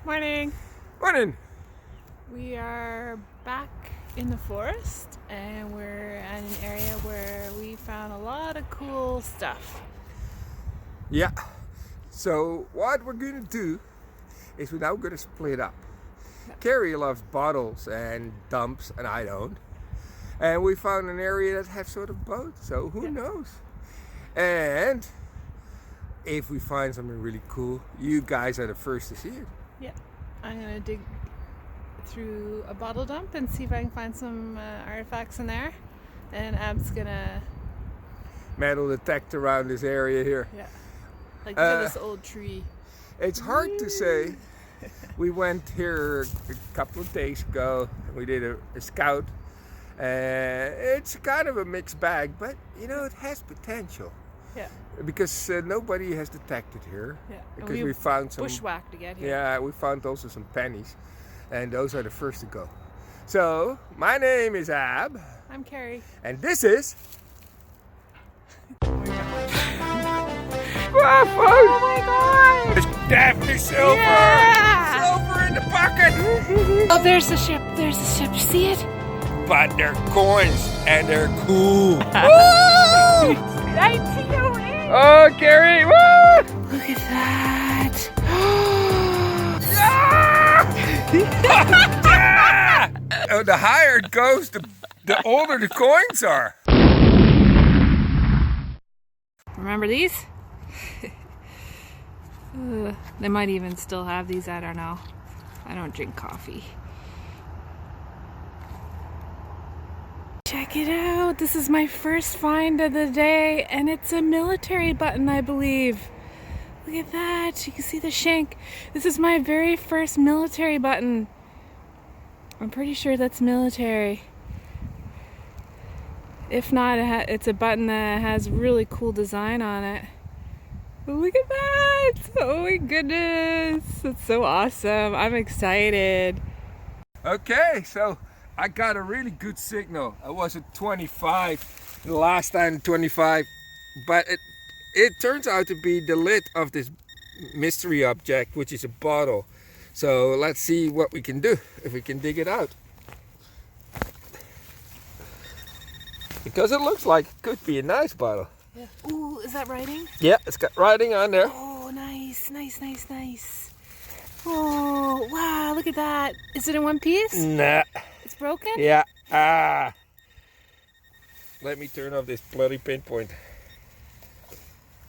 Morning. Morning. We are back in the forest and we're at an area where we found a lot of cool stuff. Yeah. So what we're going to do is we're now going to split up. Carrie loves bottles and dumps and I don't. And we found an area that has sort of both, so who knows? And if we find something really cool, you guys are the first to see it. Yeah. I'm going to dig through a bottle dump and see if I can find some artifacts in there. And Ab's going to... metal detect around this area here. Yeah. Like look at this old tree. It's hard to say. We went here a couple of days ago and we did a scout. It's kind of a mixed bag, but you know, it has potential. Yeah. Because nobody has detected here. Yeah. Because we found some bushwhacked to get here. Yeah, we found also some pennies, and those are the first to go. So my name is Ab. I'm Carrie. And this is. Oh my god! It's definitely silver! Yeah! Silver in the bucket! Oh, there's the ship. There's the ship. You see it? But they're coins and they're cool. Woo! 1908! Oh, Carrie! Woo! Look at that! Yeah! Oh, the higher it goes, the older the coins are. Remember these? They might even still have these, I don't know. I don't drink coffee. Check it out, this is my first find of the day and it's a military button, I believe. Look at that, you can see the shank. This is my very first military button. I'm pretty sure that's military. If not, it's a button that has really cool design on it. Look at that! Oh my goodness! That's so awesome. I'm excited. Okay, so I got a really good signal. I was at 25 the last time, 25, but it turns out to be the lid of this mystery object, which is a bottle. So let's see what we can do, if we can dig it out. Because it looks like it could be a nice bottle. Yeah. Ooh, is that writing? Yeah, it's got writing on there. Oh, nice, nice, nice, nice. Oh, wow, look at that. Is it in one piece? Nah. It's broken? Yeah. Let me turn off this bloody pinpoint.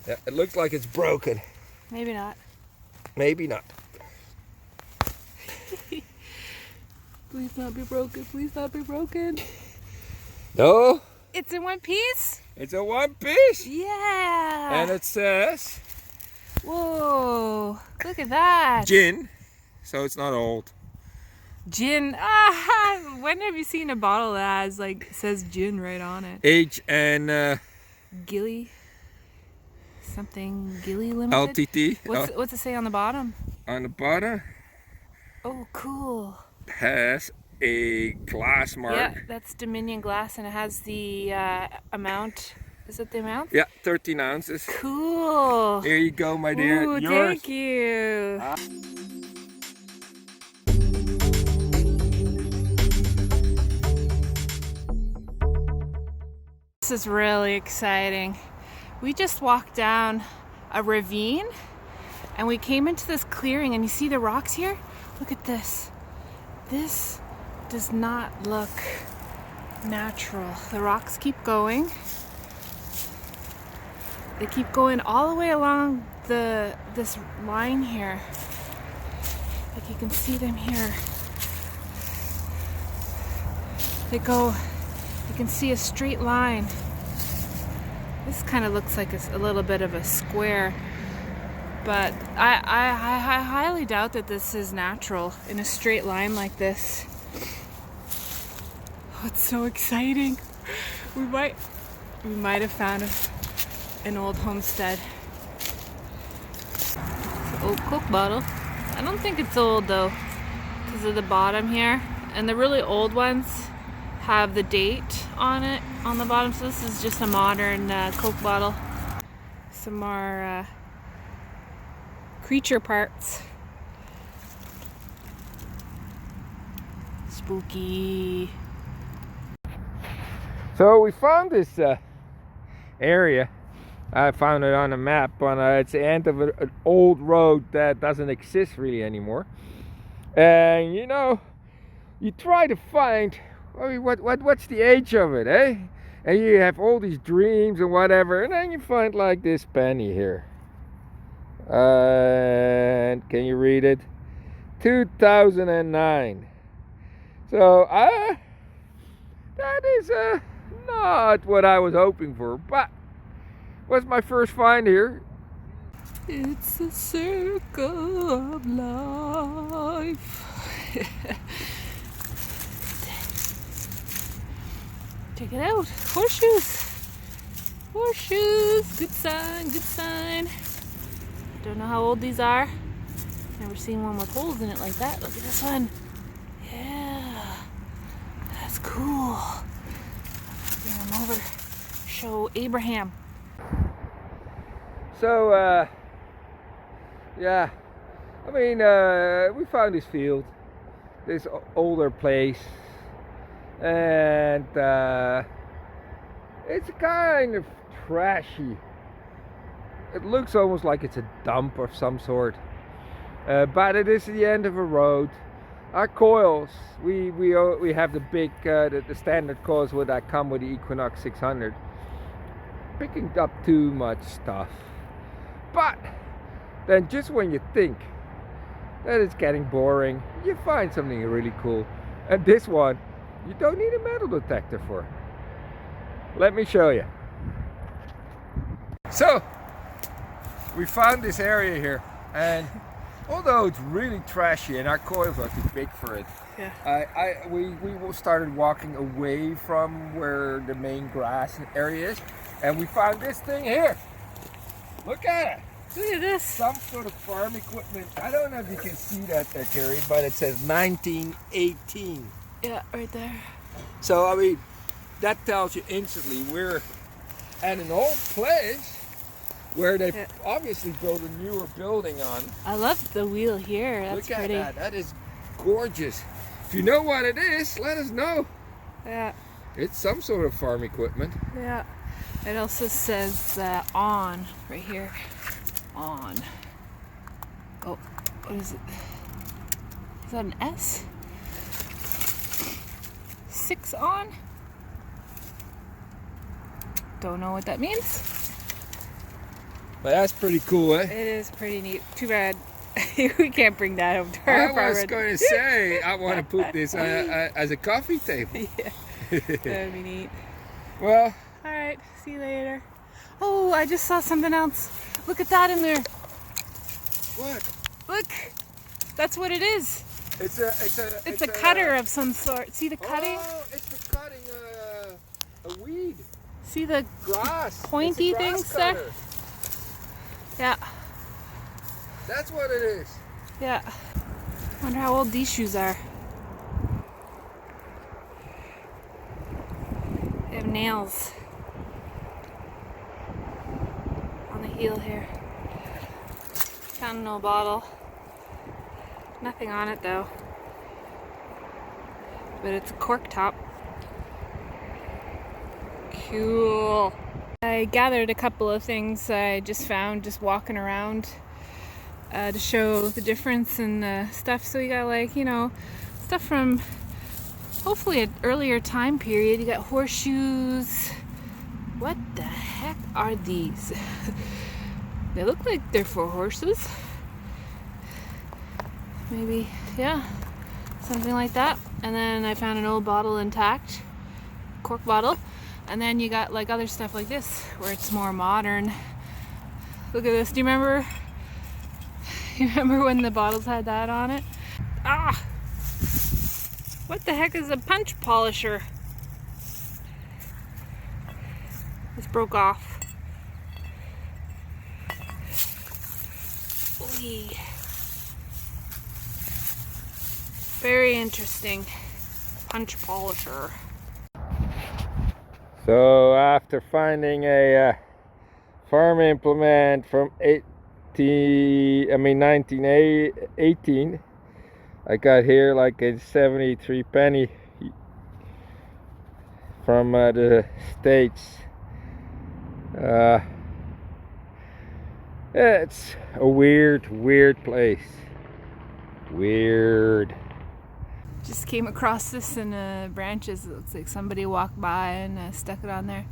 Yeah, it looks like it's broken. Maybe not. Maybe not. Please not be broken. Please not be broken. No. It's in one piece? It's a one piece. Yeah. And it says. Whoa. Look at that. Gin. So it's not old. Gin. When have you seen a bottle that has says gin right on it? Age and Gilly. Something Gilly Limited. LTT. What's it say on the bottom? On the bottom. Oh, cool. Has a glass mark. Yeah, that's Dominion glass, and it has the amount. Is it the amount? Yeah, 13 ounces. Cool. Here you go, my dear. Ooh, yours. thank you. This is really exciting. We just walked down a ravine and we came into this clearing, and you see the rocks here? Look at this. This does not look natural. The rocks keep going. They keep going all the way along this line here. Like you can see them here. They go, you can see a straight line. This kind of looks like a little bit of a square, but I highly doubt that this is natural in a straight line like this. Oh, it's so exciting. We might have found an old homestead. It's an old Coke bottle. I don't think it's old though, because of the bottom here. And the really old ones have the date on it on the bottom, so this is just a modern Coke bottle. Some more creature parts. Spooky. So we found this area. I found it on a map. It's the end of an old road that doesn't exist really anymore. And you know, you try to find, I mean, what's the age of it, eh? And you have all these dreams and whatever, and then you find like this penny here. And can you read it? 2009. So that is not what I was hoping for, but was my first find here. It's a circle of life. Check it out. Horseshoes. Horseshoes. Good sign, good sign. Don't know how old these are. Never seen one with holes in it like that. Look at this one. Yeah. That's cool. Bring them over. Show Abraham. So, yeah. I mean, we found this field. This older place. And it's kind of trashy. It looks almost like it's a dump of some sort, but it is the end of a road. Our coils, we have the big the standard coils that come with the Equinox 600. Picking up too much stuff, but then just when you think that it's getting boring, you find something really cool. And this one, you don't need a metal detector for. Let me show you. So we found this area here, and although it's really trashy and our coils are too big for it, yeah. we started walking away from where the main grass area is, and we found this thing here. Look at it. Look at this. Some sort of farm equipment. I don't know if you can see that there, Carrie, but it says 1918. Yeah, right there. So I mean, that tells you instantly we're at an old place where they obviously built a newer building on. I love the wheel here. That's Look at pretty. that. That is gorgeous. If you know what it is, let us know. Yeah. It's some sort of farm equipment. Yeah. It also says on right here. On. Oh, what is it? Is that an S? 6 on? Don't know what that means. But that's pretty cool, eh? It is pretty neat. Too bad we can't bring that home to our apartment. I was going to say, I want to put this as a coffee table. Yeah, that would be neat. Well, all right, see you later. Oh, I just saw something else. Look at that in there. what? Look, that's what it is. It's a cutter of some sort. See the cutting? Oh, it's the cutting a weed. See the Grass. pointy It's a grass things there? cutter. Yeah, That's what it is. yeah. Wonder how old these shoes are. They have nails on the heel here. Found an old bottle. Nothing on it though. But it's a cork top. Cool. I gathered a couple of things I just found just walking around to show the difference in stuff. So you got like, you know, stuff from hopefully an earlier time period. You got horseshoes. What the heck are these? They look like they're for horses. Maybe, yeah, something like that. And then I found an old bottle intact, cork bottle. And then you got like other stuff like this where it's more modern. Look at this. Do you remember? You remember when the bottles had that on it? Ah! What the heck is a punch polisher? This broke off. Oy. Very interesting. Punch polisher. So after finding a farm implement from 1918, I got here like a 73 penny from the States. It's a weird place. Weird. Just came across this in branches. It looks like somebody walked by and stuck it on there.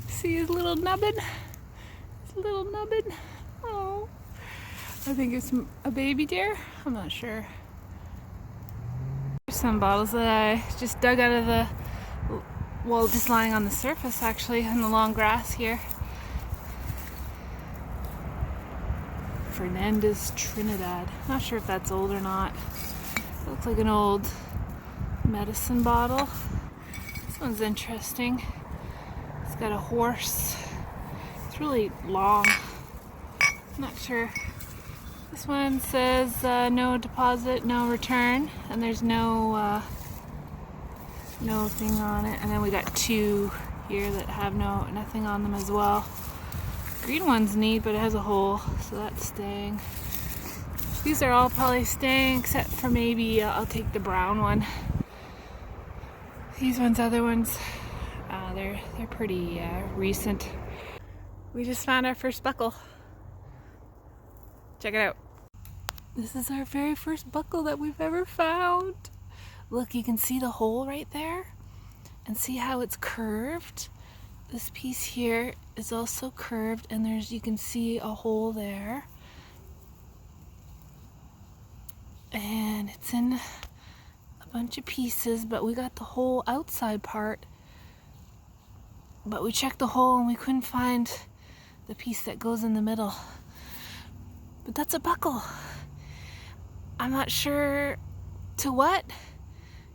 See his little nubbin? His little nubbin. Oh, I think it's a baby deer. I'm not sure. There's some bottles that I just dug out of the, well, just lying on the surface actually in the long grass here. Fernandez Trinidad. Not sure if that's old or not. It looks like an old medicine bottle. This one's interesting. It's got a horse. It's really long. Not sure. This one says no deposit, no return, and there's no thing on it. And then we got two here that have nothing on them as well. Green one's neat, but it has a hole, so that's staying. These are all probably staying, except for maybe I'll take the brown one. These other ones, they're pretty recent. We just found our first buckle. Check it out. This is our very first buckle that we've ever found. Look, you can see the hole right there, and see how it's curved. This piece here is also curved, and you can see a hole there. And it's in a bunch of pieces, but we got the whole outside part. But we checked the hole and we couldn't find the piece that goes in the middle. But that's a buckle. I'm not sure to what.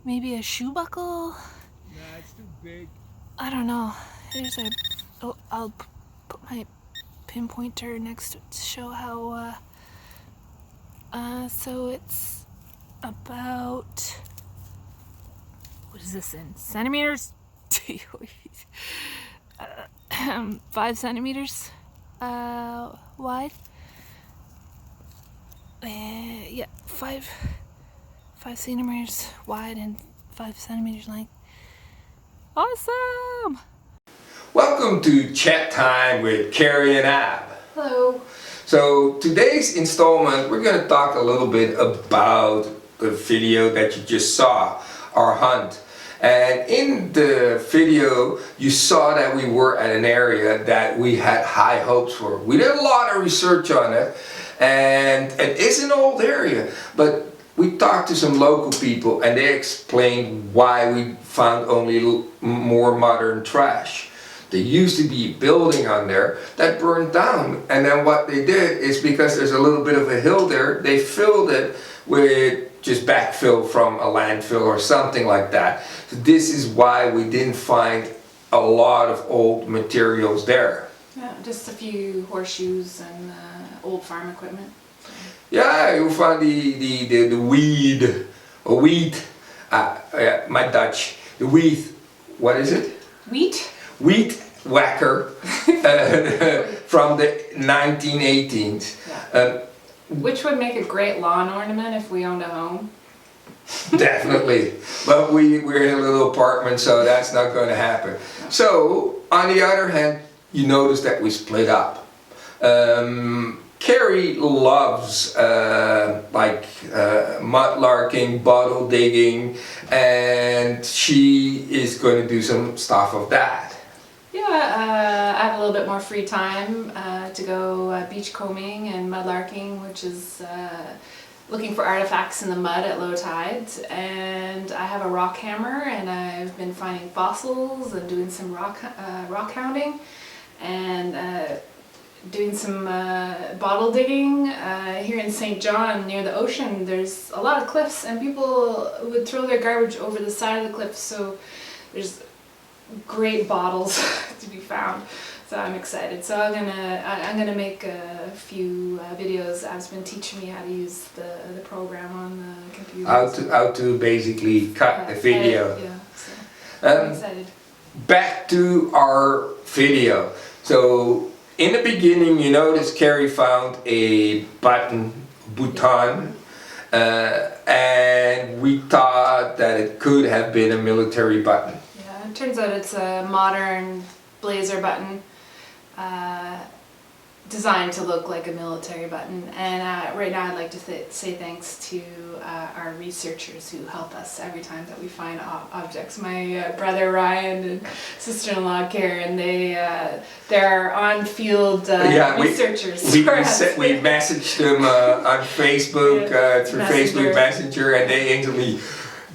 Maybe a shoe buckle? Nah, it's too big. I don't know. Here's a. Oh, I'll put my pinpointer next to it to show how. So it's about. What is this in centimeters? 5 centimeters wide. Yeah, 5 centimeters wide and 5 centimeters length. Awesome! Welcome to Chat Time with Carrie and Ab. Hello. So today's installment, we're going to talk a little bit about the video that you just saw, our hunt. And in the video, you saw that we were at an area that we had high hopes for. We did a lot of research on it, and it is an old area, but we talked to some local people and they explained why we found only more modern trash. There used to be a building on there that burned down, and then what they did is, because there's a little bit of a hill there, they filled it with just backfill from a landfill or something like that. So this is why we didn't find a lot of old materials there. Yeah, just a few horseshoes and old farm equipment. Yeah, you find the weed, or wheat, yeah, my Dutch, the wheat, what is it? Wheat? Wheat whacker from the 1918s. Yeah. Which would make a great lawn ornament if we owned a home. Definitely, but we're in a little apartment, so that's not going to happen. So, on the other hand, you notice that we split up. Carrie loves mudlarking, bottle digging, and she is going to do some stuff of that. Yeah, I have a little bit more free time to go beach combing and mudlarking, which is looking for artifacts in the mud at low tides. And I have a rock hammer, and I've been finding fossils and doing some rock hounding, and doing some bottle digging. Here in St. John near the ocean, there's a lot of cliffs, and people would throw their garbage over the side of the cliff, so there's great bottles to be found. So I'm excited. So I'm gonna make a few videos. Ab's been teaching me how to use the program on the computer. How to basically cut the video. Yeah, so I'm excited. Back to our video. So in the beginning, you notice Carrie found a button, and we thought that it could have been a military button. Yeah, it turns out it's a modern blazer button designed to look like a military button. And right now I'd like to say thanks to our researchers who help us every time that we find objects. My brother Ryan and sister-in-law Karen, they're on-field researchers. We messaged them on Facebook, through Facebook Messenger, and they instantly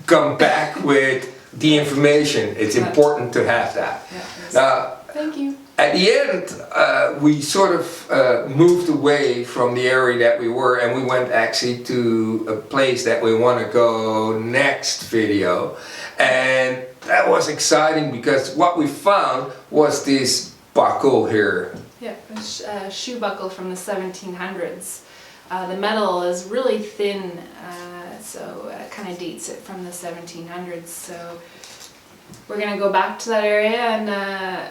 come back with the information. It's important to have that. Yeah, thank you. At the end, we sort of moved away from the area that we were, and we went actually to a place that we want to go next video. And that was exciting because what we found was this buckle here. Yeah, a shoe buckle from the 1700s. The metal is really thin, so it kind of dates it from the 1700s. So we're going to go back to that area and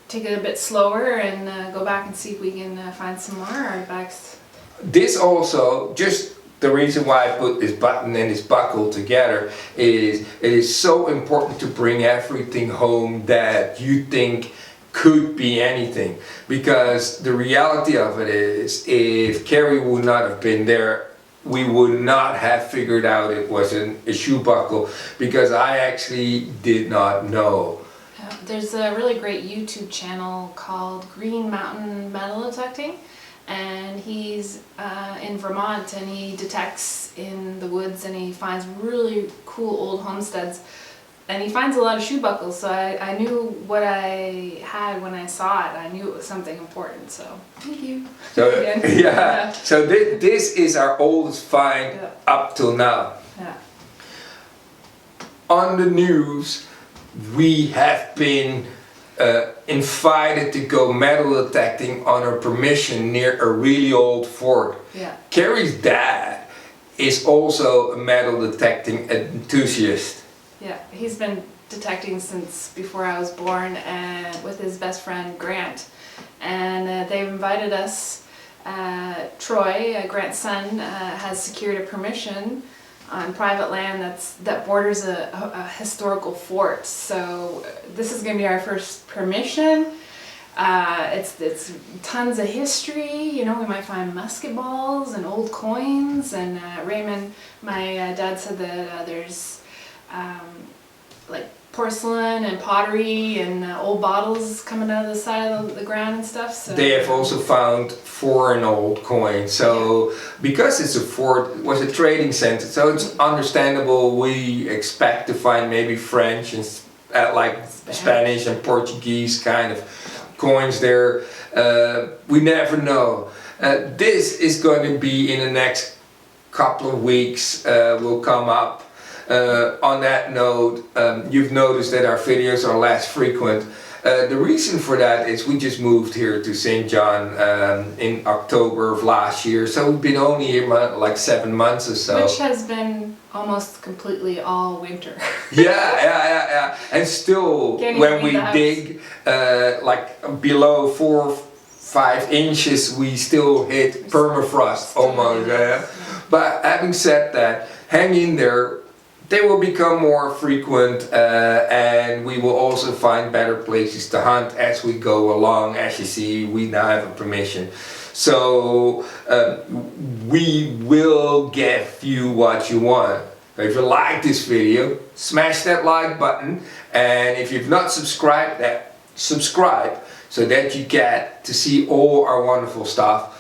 take it a bit slower and go back and see if we can find some more artifacts. This also, just the reason why I put this button and this buckle together is it is so important to bring everything home that you think could be anything, because the reality of it is, if Carrie would not have been there, we would not have figured out it was a shoe buckle, because I actually did not know. There's a really great YouTube channel called Green Mountain Metal Detecting, and he's in Vermont, and he detects in the woods and he finds really cool old homesteads, and he finds a lot of shoe buckles. So I knew what I had when I saw it. I knew it was something important, so thank you. So so this is our oldest find up till now. On the news, we have been invited to go metal detecting on our permission near a really old fort. Carrie's dad is also a metal detecting enthusiast. Yeah, he's been detecting since before I was born, and with his best friend Grant. And they've invited us. Troy, Grant's son, has secured a permission on private land that borders a historical fort. So this is going to be our first permission. It's tons of history. You know, we might find musket balls and old coins. And Raymond, my dad, said that there's like porcelain and pottery and old bottles coming out of the side of the ground and stuff. So they have also found foreign old coins. So because it's a fort, it was a trading center, so it's understandable we expect to find maybe French and like Spanish and Portuguese kind of coins there. We never know. This is going to be in the next couple of weeks, will come up. On that note, you've noticed that our videos are less frequent. The reason for that is we just moved here to St. John in October of last year, so we've been only here like 7 months or so. Which has been almost completely all winter. Yeah. And still, when we dig like below 4 or 5 inches, we still hit permafrost almost. But having said that, hang in there. They will become more frequent, and we will also find better places to hunt as we go along. As you see, we now have a permission. So we will give you what you want. If you like this video, smash that like button, and if you've not subscribed, subscribe so that you get to see all our wonderful stuff.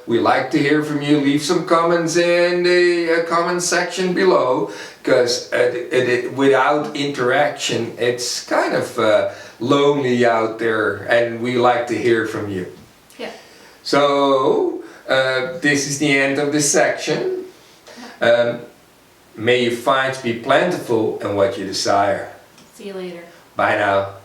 We like to hear from you. Leave some comments in the comment section below, because without interaction it's kind of lonely out there, and we like to hear from you. So this is the end of this section. May your finds be plentiful and what you desire. See you later. Bye now.